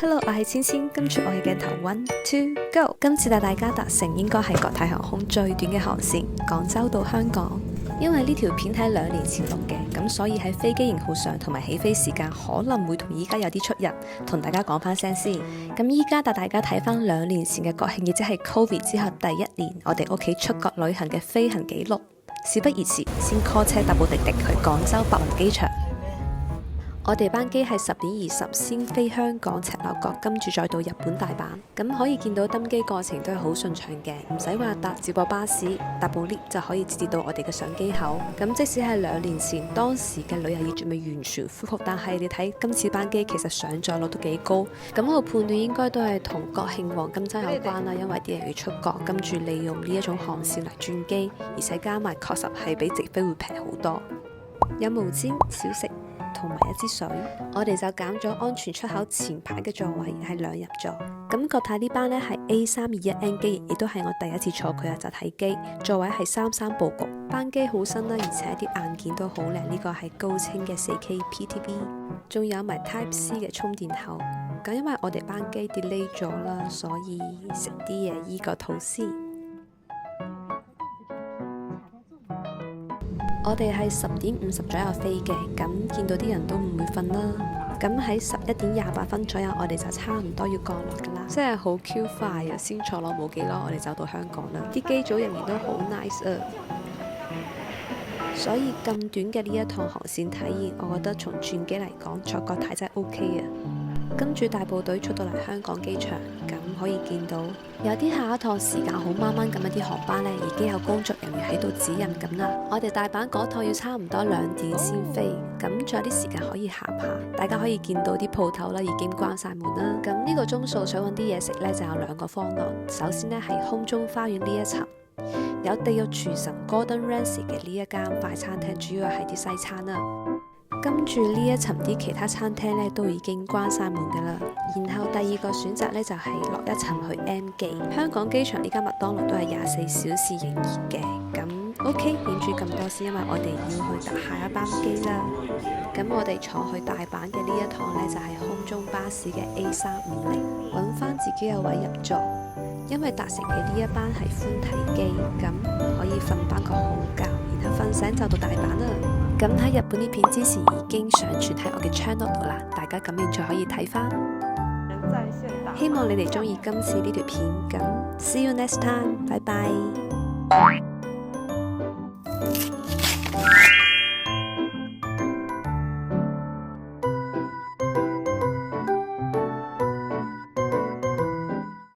Hello， 我係千千，跟住我嘅鏡頭 1 2 go。今次帶大家搭乘應該係國泰航空最短嘅航線，廣州到香港。因為呢條片喺2年前錄嘅，咁所以喺飛機型號上同埋起飛時間可能會同依家有啲出入，同大家講翻聲先。咁依家帶大家睇翻2年前嘅國慶，亦即係 Covid 之後第1年，我哋屋企出國旅行嘅飛行記錄。事不宜遲，先 call 車搭部滴滴去廣州白雲機場。我哋班機係10點20先飛香港赤鱲角，跟住再到日本大阪。咁可以見到登機過程都係好順暢嘅，唔使話搭接駁巴士，搭部 lift 就可以直接到我哋嘅上機口。咁即使係2年前，當時嘅旅遊業仲未完全恢復，但係你睇今次班機其實上座率都幾高。咁我判斷應該都係同國慶黃金週有關啦，因為啲人要出國，跟住利用呢一種航線嚟轉機，而且加埋確實係比直飛會平好多。有毛巾、小食同埋一支水，我哋就揀咗安全出口前排嘅座位，係2入座。咁國泰呢班呢係 A321N 機，亦都係我第一次坐佢嘅集體機，座位係33佈局，班機好新啦，而且啲硬件都好靚，呢個係高清嘅 4K PTV， 仲有埋 Type C 嘅充電口。咁因為我哋班機 delay 咗啦，所以食啲嘢醫個肚先。我哋係10點50左右飛嘅，咁見到啲人都唔會瞓啦。咁喺11點28分左右，我哋就差唔多要降落噶啦，真係好 Q 快啊！先坐落冇幾耐，我哋就到香港啦。啲機組人員都好 nice 啊，所以咁短嘅呢一趟航線體驗，我覺得從轉機嚟講，坐國泰真係 OK 啊。跟住大部隊出到嚟香港機場，咁可以見到有啲下一趟時間好掹掹咁，一啲航班呢已經有工作人員喺度指引咁啦。我哋大阪嗰趟要差唔多2點先飛，咁仲有啲時間可以行下。大家可以見到啲鋪頭啦已經關晒門啦。咁呢個鐘數想揾啲嘢食呢，就有2個方案。首先呢係空中花園呢一層，有地獄廚神 Gordon Ramsay 嘅呢一間快餐廳，主要係啲西餐啦。跟住呢一層啲其他餐廳咧都已經關晒門噶啦，然後第2個選擇咧就係落一層去 M 記。香港機場呢間麥當勞都係24小時營業嘅，咁 OK， 影住咁多先，因為我哋要去搭下一班機啦。咁我哋坐去大阪嘅呢一趟咧就係空中巴士嘅 A350，揾翻自己嘅位入座，因為搭乘嘅呢一班係寬體機，咁可以瞓翻個好覺，然後瞓醒就到大阪啦。咁喺日本呢片之前已經上傳喺我嘅 channel 度啦，大家感興趣可以睇翻。希望你哋中意今次呢條片，咁 see you next time，拜拜。